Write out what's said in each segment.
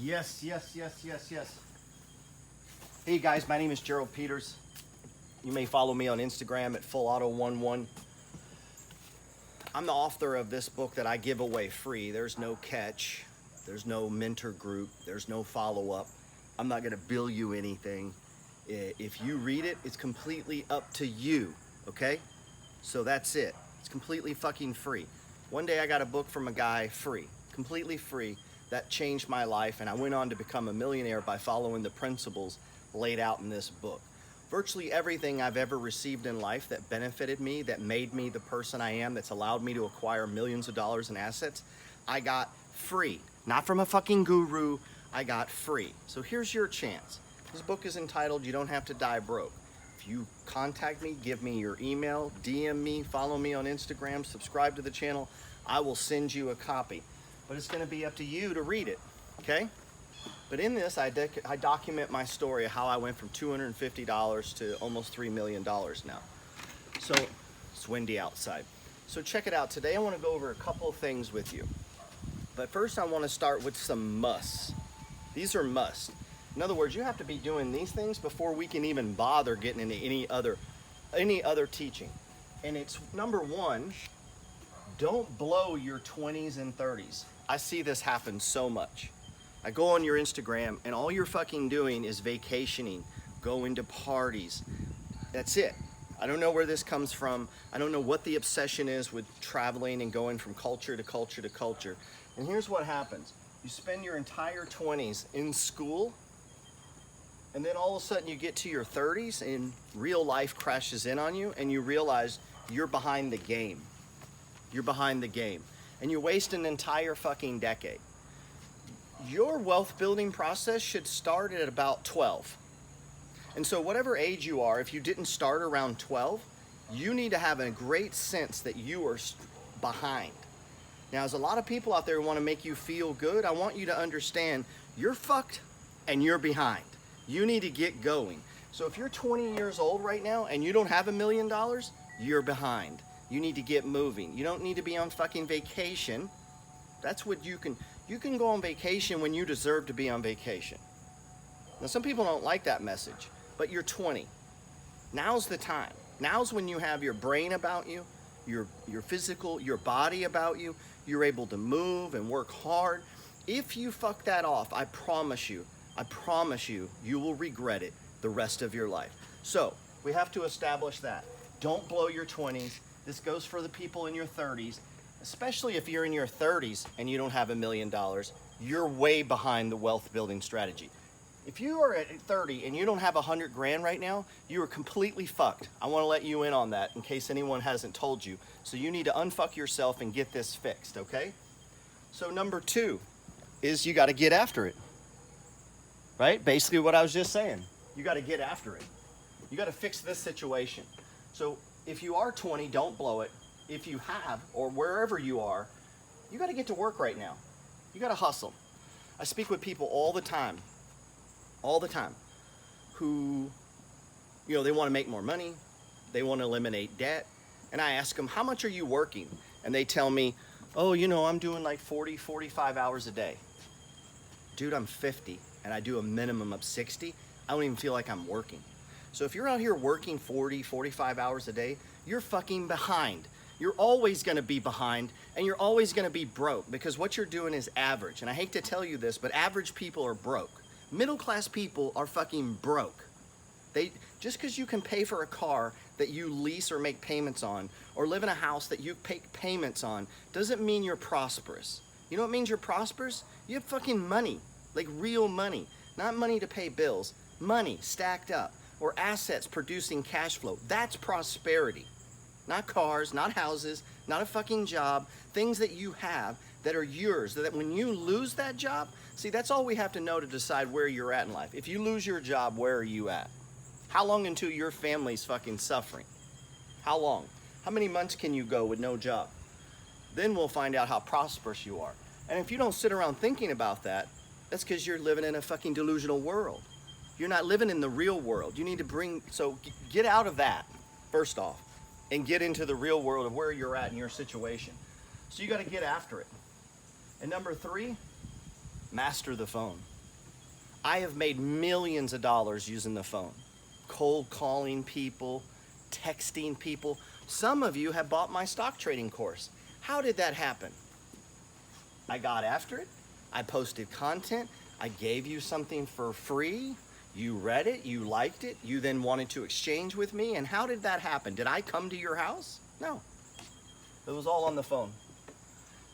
Yes. Hey guys, my name is Gerald Peters. You may follow me on Instagram at fullauto11. I'm the author of this book that I give away free. There's no catch. There's no mentor group. There's no follow-up. I'm not gonna bill you anything. If you read it, it's completely up to you, okay? So that's it. It's completely fucking free. One day I got a book from a guy free, completely free, that changed my life, and I went on to become a millionaire by following the principles laid out in this book. Virtually everything I've ever received in life that benefited me, that made me the person I am, that's allowed me to acquire millions of dollars in assets, I got free. Not from a fucking guru, I got free. So here's your chance. This book is entitled You Don't Have to Die Broke. If you contact me, give me your email, DM me, follow me on Instagram, subscribe to the channel, I will send you a copy. But it's gonna be up to you to read it, okay? But in this, I document my story of how I went from $250 to almost $3 million now. So, it's windy outside. So check it out. Today I wanna go over a couple of things with you. But first I wanna start with some musts. These are musts. In other words, you have to be doing these things before we can even bother getting into any other teaching. And it's number one, don't blow your 20s and 30s. I see this happen so much. I go on your Instagram and all you're fucking doing is vacationing, going to parties. That's it. I don't know where this comes from. I don't know what the obsession is with traveling and going from culture to culture to culture. And here's what happens. You spend your entire 20s in school, and then all of a sudden you get to your 30s and real life crashes in on you and you realize you're behind the game. You're behind the game. And you waste an entire fucking decade. Your wealth building process should start at about 12. And so whatever age you are, if you didn't start around 12, you need to have a great sense that you are behind. Now, there's a lot of people out there who want to make you feel good. I want you to understand you're fucked and you're behind. You need to get going. So if you're 20 years old right now and you don't have $1 million, you're behind. You need to get moving. You don't need to be on fucking vacation. That's what you can go on vacation when you deserve to be on vacation. Now, some people don't like that message, but you're 20. Now's the time. Now's when you have your brain about you, your physical, your body about you. You're able to move and work hard. If you fuck that off, I promise you, you will regret it the rest of your life. So we have to establish that. Don't blow your 20s. This goes for the people in your 30s, especially if you're in your 30s and you don't have $1 million. You're way behind the wealth building strategy. If you are at 30 and you don't have 100 grand right now, you are completely fucked. I want to let you in on that in case anyone hasn't told you. So you need to unfuck yourself and get this fixed, okay? So number two is you got to get after it. Right? Basically what I was just saying. You got to get after it. You got to fix this situation. So if you are 20, don't blow it. If you have, or wherever you are, you got to get to work right now. You got to hustle. I speak with people all the time, who, they want to make more money. They want to eliminate debt. And I ask them, how much are you working? And they tell me, oh, I'm doing like 40, 45 hours a day. Dude, I'm 50 and I do a minimum of 60. I don't even feel like I'm working. So if you're out here working 40, 45 hours a day, you're fucking behind. You're always gonna be behind and you're always gonna be broke because what you're doing is average. And I hate to tell you this, but average people are broke. Middle class people are fucking broke. Just because you can pay for a car that you lease or make payments on, or live in a house that you pay payments on, doesn't mean you're prosperous. You know what means you're prosperous? You have fucking money, like real money. Not money to pay bills, money stacked up, or assets producing cash flow. That's prosperity. Not cars, not houses, not a fucking job, things that you have that are yours, that when you lose that job, see, that's all we have to know to decide where you're at in life. If you lose your job, where are you at? How long until your family's fucking suffering? How long? How many months can you go with no job? Then we'll find out how prosperous you are. And if you don't sit around thinking about that, that's because you're living in a fucking delusional world. You're not living in the real world. You need to get out of that, first off, and get into the real world of where you're at in your situation. So you got to get after it. And number three, Master the phone. I have made millions of dollars using the phone. Cold calling people, texting people. Some of you have bought my stock trading course. How did that happen? I got after it. I posted content. I gave you something for free. You read it. You liked it. You then wanted to exchange with me. And how did that happen? Did I come to your house? No. It was all on the phone.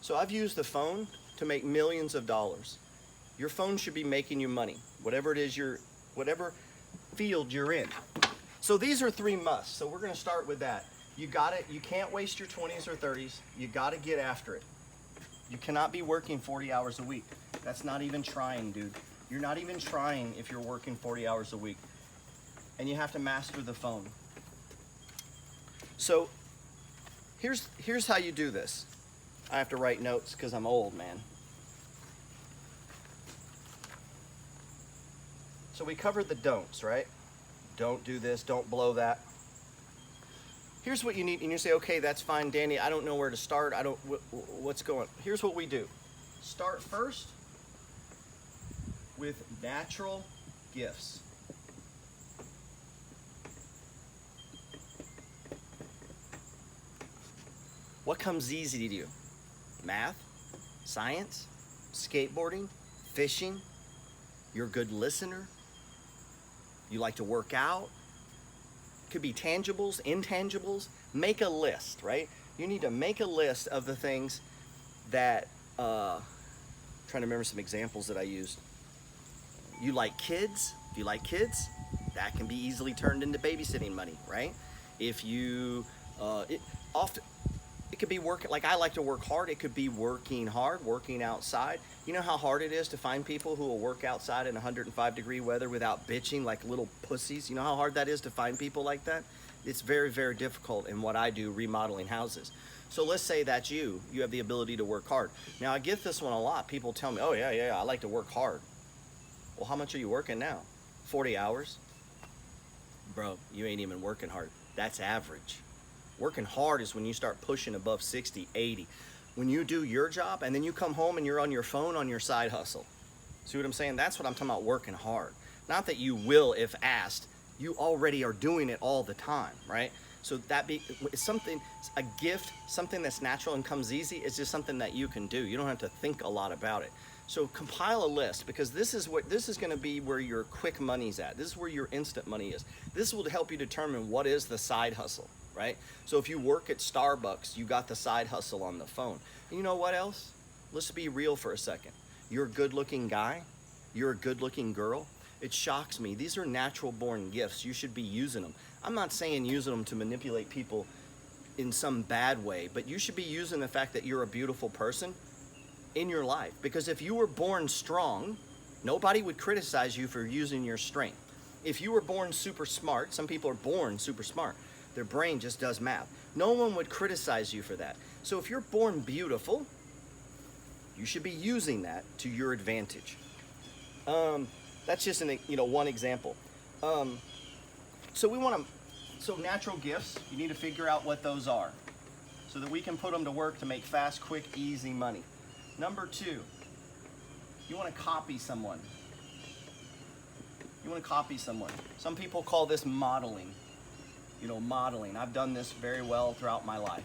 So I've used the phone to make millions of dollars. Your phone should be making you money, whatever it is whatever field you're in. So these are 3 musts. So we're going to start with that. You got it. You can't waste your 20s or 30s. You got to get after it. You cannot be working 40 hours a week. That's not even trying, dude. You're not even trying if you're working 40 hours a week. And you have to master the phone. So here's how you do this. I have to write notes because I'm old, man. So we covered the don'ts, right? Don't do this, don't blow that. Here's what you need, and you say, okay, that's fine, Danny, I don't know where to start, what's going on? Here's what we do. Start first with natural gifts. What comes easy to you? Math, science, skateboarding, fishing. You're a good listener. You like to work out. Could be tangibles, intangibles. Make a list, right? You need to make a list of the things that, trying to remember some examples that I used. You like kids. If you like kids, that can be easily turned into babysitting money, right? If you, it could be working, like I like to work hard. It could be working hard, working outside. You know how hard it is to find people who will work outside in 105-degree weather without bitching like little pussies? You know how hard that is to find people like that? It's very, very difficult in what I do, remodeling houses. So let's say that's you. You have the ability to work hard. Now I get this one a lot. People tell me, oh yeah, I like to work hard. Well, how much are you working now? 40 hours? Bro, you ain't even working hard. That's average. Working hard is when you start pushing above 60, 80. When you do your job and then you come home and you're on your phone on your side hustle. See what I'm saying? That's what I'm talking about, working hard. Not that you will if asked. You already are doing it all the time, right? So it's something, a gift, something that's natural and comes easy. It's just something that you can do. You don't have to think a lot about it. So compile a list, because this is going to be where your quick money's at. This is where your instant money is. This will help you determine what is the side hustle, right? So if you work at Starbucks, you got the side hustle on the phone. And you know what else? Let's be real for a second. You're a good-looking guy. You're a good-looking girl. It shocks me. These are natural born gifts. You should be using them. I'm not saying using them to manipulate people in some bad way, but you should be using the fact that you're a beautiful person in your life. Because if you were born strong, nobody would criticize you for using your strength. If you were born super smart, some people are born super smart. Their brain just does math. No one would criticize you for that. So if you're born beautiful, you should be using that to your advantage. That's just one example. So natural gifts, you need to figure out what those are so that we can put them to work to make fast, quick, easy money. Number 2, you want to copy someone. You want to copy someone. Some people call this modeling. Modeling. I've done this very well throughout my life.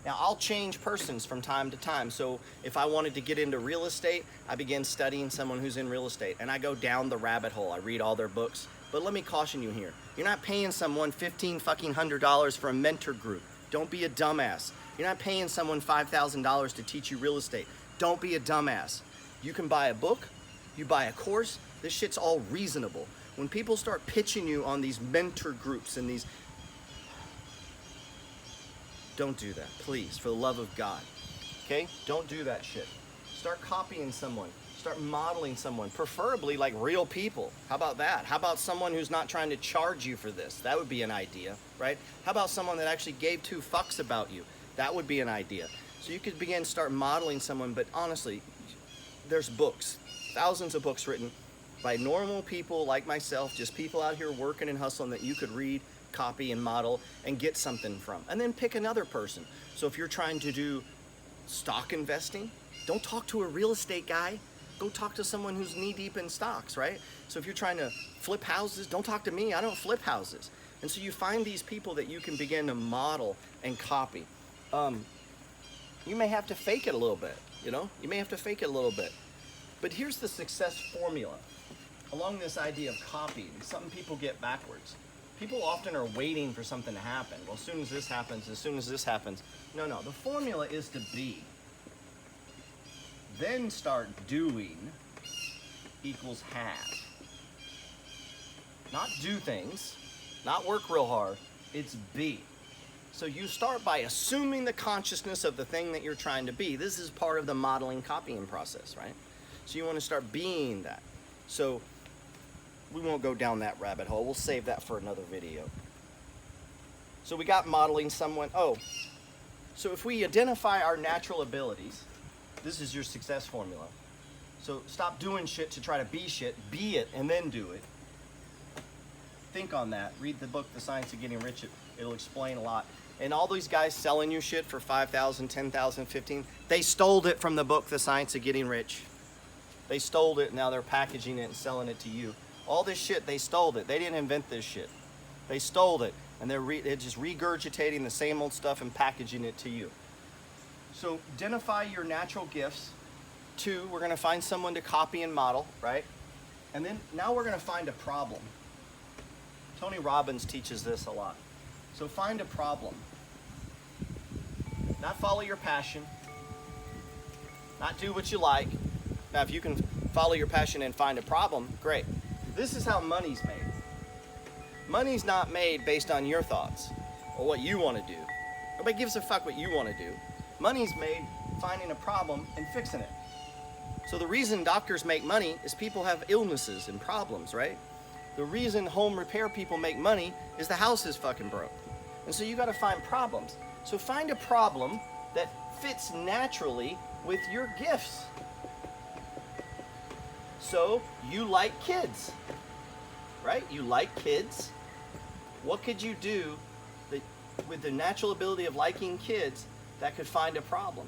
Now, I'll change persons from time to time. So if I wanted to get into real estate, I begin studying someone who's in real estate, and I go down the rabbit hole. I read all their books. But let me caution you here. You're not paying someone $1,500 for a mentor group. Don't be a dumbass. You're not paying someone $5,000 to teach you real estate. Don't be a dumbass. You can buy a book, you buy a course. This shit's all reasonable. When people start pitching you on these mentor groups and these, don't do that, please, for the love of God. Okay? Don't do that shit. Start copying someone. Start modeling someone, preferably like real people. How about that? How about someone who's not trying to charge you for this? That would be an idea, right? How about someone that actually gave 2 fucks about you? That would be an idea. So you could begin start modeling someone, but honestly, there's books, thousands of books written by normal people like myself, just people out here working and hustling that you could read, copy, and model and get something from. And then pick another person. So if you're trying to do stock investing, don't talk to a real estate guy. go talk to someone who's knee deep in stocks, right? So if you're trying to flip houses, don't talk to me. I don't flip houses. And so you find these people that you can begin to model and copy. You may have to fake it a little bit, you know? You may have to fake it a little bit. But here's the success formula along this idea of copying. Something people get backwards. People often are waiting for something to happen. Well, as soon as this happens, as soon as this happens. No, the formula is to be. Then start doing equals have. Not do things, not work real hard, it's be. So you start by assuming the consciousness of the thing that you're trying to be. This is part of the modeling copying process, right? So you want to start being that. So we won't go down that rabbit hole. We'll save that for another video. So we got modeling someone. Oh, so if we identify our natural abilities, this is your success formula. So stop doing shit to try to be shit. Be it and then do it. Think on that. Read the book, The Science of Getting Rich. It'll explain a lot. And all these guys selling you shit for $5,000, $10,000, $15,000, they stole it from the book, The Science of Getting Rich. They stole it, and now they're packaging it and selling it to you. All this shit, they stole it. They didn't invent this shit. They stole it, and they're just regurgitating the same old stuff and packaging it to you. So identify your natural gifts. 2, we're gonna find someone to copy and model, right? And then now we're gonna find a problem. Tony Robbins teaches this a lot. So find a problem. Not follow your passion. Not do what you like. Now, if you can follow your passion and find a problem, great. This is how money's made. Money's not made based on your thoughts or what you want to do. Nobody gives a fuck what you want to do. Money's made finding a problem and fixing it. So the reason doctors make money is people have illnesses and problems, right? The reason home repair people make money is the house is fucking broke. And so you got to find problems. So find a problem that fits naturally with your gifts. So you like kids, right? You like kids. What could you do that, with the natural ability of liking kids, that could find a problem?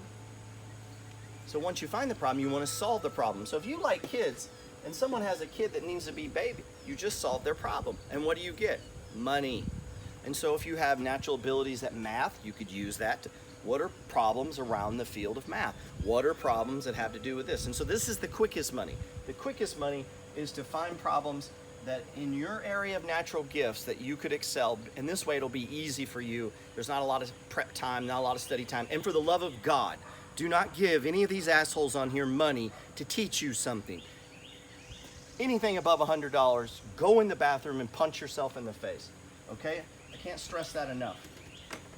So once you find the problem, you want to solve the problem. So if you like kids and someone has a kid that needs to be baby, you just solve their problem. And what do you get? Money. And so if you have natural abilities at math, you could use that. What are problems around the field of math? What are problems that have to do with this? And so this is the quickest money. The quickest money is to find problems that in your area of natural gifts that you could excel. And this way it'll be easy for you. There's not a lot of prep time, not a lot of study time. And for the love of God, do not give any of these assholes on here money to teach you something. Anything above $100, go in the bathroom and punch yourself in the face, okay? I can't stress that enough.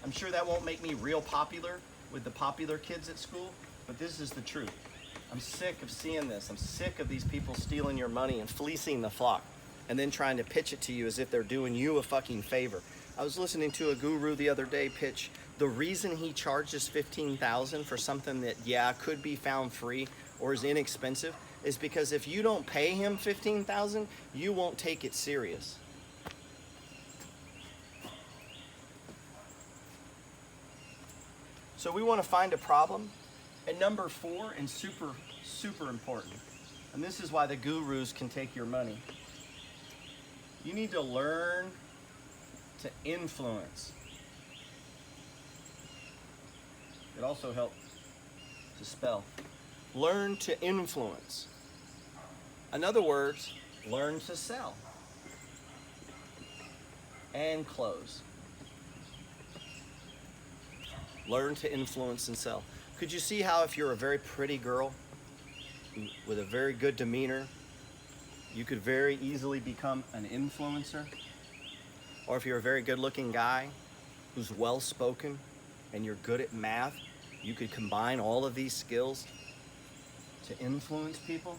I'm sure that won't make me real popular with the popular kids at school, but this is the truth. I'm sick of seeing this. I'm sick of these people stealing your money and fleecing the flock and then trying to pitch it to you as if they're doing you a fucking favor. I was listening to a guru the other day pitch the reason he charges $15,000 for something that, yeah, could be found free or is inexpensive is because if you don't pay him $15,000, you won't take it serious. So we want to find a problem. And number 4, and super, super important, and this is why the gurus can take your money. You need to learn to influence. It also helps to spell. Learn to influence. In other words, learn to sell and close. Learn to influence and sell. Could you see how if you're a very pretty girl with a very good demeanor, you could very easily become an influencer? Or if you're a very good-looking guy who's well-spoken and you're good at math, you could combine all of these skills to influence people?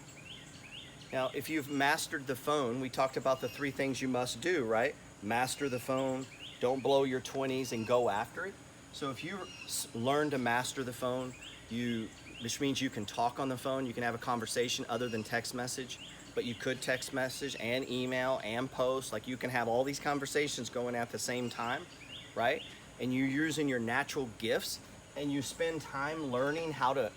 Now, if you've mastered the phone, we talked about the 3 things you must do, right? Master the phone, don't blow your 20s, and go after it. So if you learn to master the phone, which means you can talk on the phone, you can have a conversation other than text message, but you could text message and email and post, like you can have all these conversations going at the same time, right? And you're using your natural gifts and you spend time learning how to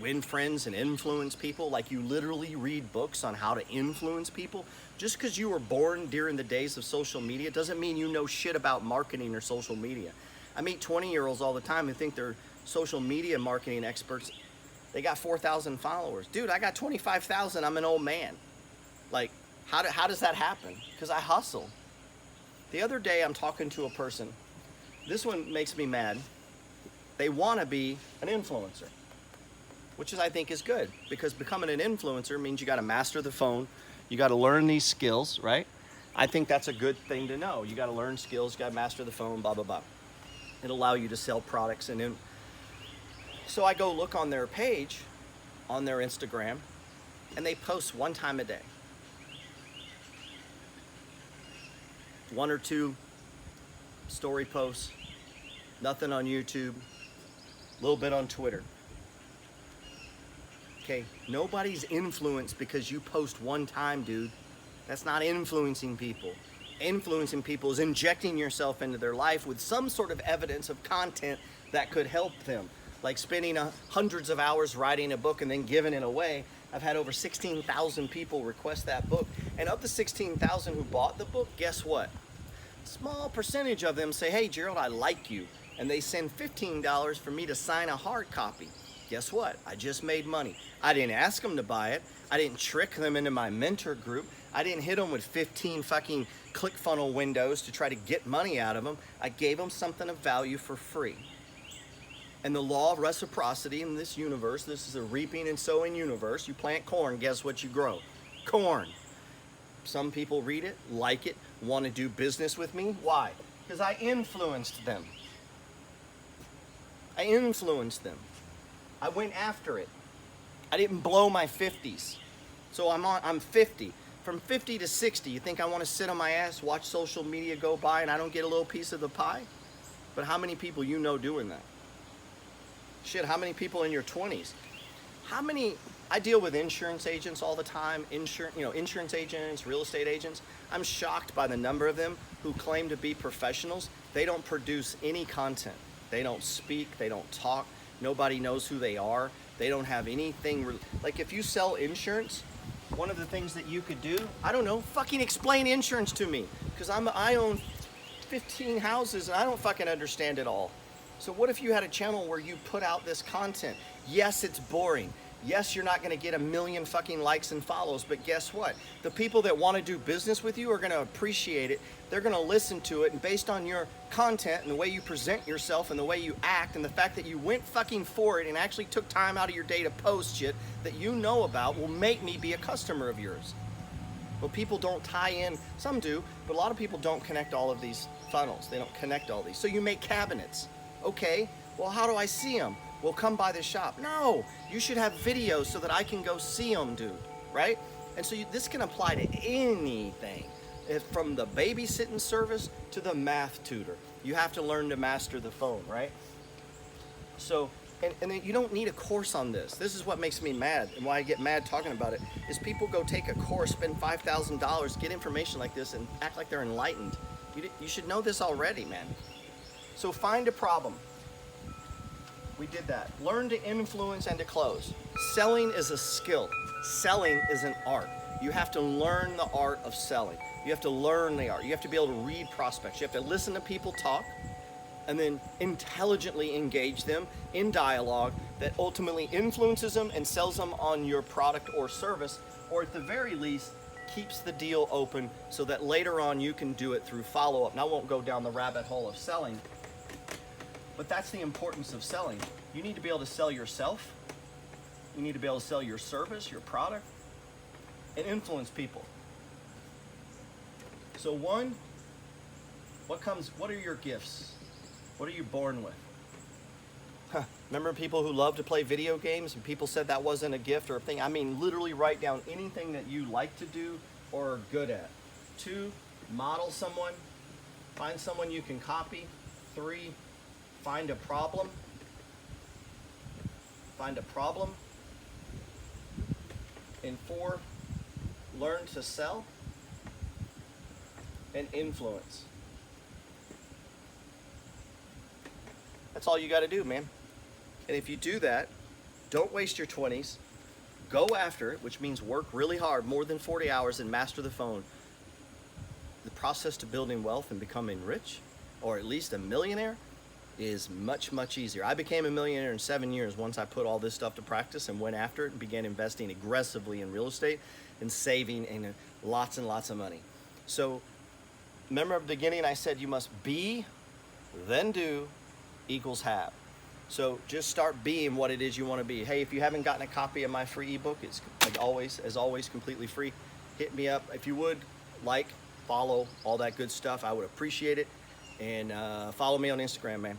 win friends and influence people, like you literally read books on how to influence people. Just because you were born during the days of social media doesn't mean you know shit about marketing or social media. I meet 20-year-olds all the time who think they're social media marketing experts. They got 4,000 followers. Dude, I got 25,000. I'm an old man. Like, how does that happen? Because I hustle. The other day, I'm talking to a person. This one makes me mad. They want to be an influencer, which I think is good, because becoming an influencer means you got to master the phone. You got to learn these skills, right? I think that's a good thing to know. You got to learn skills, you got to master the phone, blah, blah, blah. It'll allow you to sell products. So I go look on their page, on their Instagram, and they post one time a day. 1 or 2 story posts, nothing on YouTube, a little bit on Twitter. Okay, nobody's influenced because you post one time, dude. That's not influencing people. Influencing people is injecting yourself into their life with some sort of evidence of content that could help them. Like spending hundreds of hours writing a book and then giving it away. I've had over 16,000 people request that book. And of the 16,000 who bought the book, guess what? A small percentage of them say, hey, Gerald, I like you. And they send $15 for me to sign a hard copy. Guess what? I just made money. I didn't ask them to buy it. I didn't trick them into my mentor group. I didn't hit them with 15 fucking ClickFunnels windows to try to get money out of them. I gave them something of value for free. And the law of reciprocity in this universe, this is a reaping and sowing universe. You plant corn, guess what you grow? Corn. Some people read it, like it, want to do business with me. Why? Because I influenced them. I influenced them. I went after it. I didn't blow my 50s. So I'm 50. From 50 to 60, you think I want to sit on my ass, watch social media go by, and I don't get a little piece of the pie? But how many people you know doing that? Shit, how many people in your 20s? I deal with insurance agents all the time, insurance agents, real estate agents. I'm shocked by the number of them who claim to be professionals. They don't produce any content. They don't speak, they don't talk. Nobody knows who they are. They don't have anything. Like if you sell insurance, one of the things that you could do, I don't know, fucking explain insurance to me. Because I own 15 houses and I don't fucking understand it all. So what if you had a channel where you put out this content? Yes, it's boring. Yes, you're not gonna get 1 million fucking likes and follows, but guess what? The people that wanna do business with you are gonna appreciate it. They're gonna listen to it, and based on your content and the way you present yourself and the way you act and the fact that you went fucking for it and actually took time out of your day to post shit that you know about will make me be a customer of yours. But people don't tie in, some do, but a lot of people don't connect all of these funnels. They don't connect all these. So you make cabinets. Okay, well, how do I see them? Well, come by the shop. No, you should have videos so that I can go see them, dude, right? And so this can apply to anything, from the babysitting service to the math tutor. You have to learn to master the phone, right? So, and then you don't need a course on this. This is what makes me mad, and why I get mad talking about it, is people go take a course, spend $5,000, get information like this, and act like they're enlightened. You should know this already, man. So find a problem. We did that. Learn to influence and to close. Selling is a skill. Selling is an art. You have to learn the art of selling. You have to learn the art. You have to be able to read prospects. You have to listen to people talk and then intelligently engage them in dialogue that ultimately influences them and sells them on your product or service, or at the very least, keeps the deal open so that later on you can do it through follow-up. And I won't go down the rabbit hole of selling, but that's the importance of selling. You need to be able to sell yourself. You need to be able to sell your service, your product, and influence people. So one, what are your gifts? What are you born with? Remember people who love to play video games and people said that wasn't a gift or a thing? I mean, literally write down anything that you like to do or are good at. 2, model someone. Find someone you can copy. 3, find a problem. Find a problem. And 4, learn to sell and influence. That's all you got to do, man. And if you do that, Don't waste your 20s. Go after it, which means work really hard, more than 40 hours, and master the phone. The process to building wealth and becoming rich, or at least a millionaire, is much, much easier. I became a millionaire in 7 years once I put all this stuff to practice and went after it and began investing aggressively in real estate and saving and lots and lots of money. So remember at the beginning I said you must be, then do, equals have. So just start being what it is you want to be. Hey, if you haven't gotten a copy of my free ebook, it's like always, as always, completely free. Hit me up. If you would, like, follow, all that good stuff, I would appreciate it. And follow me on Instagram, man.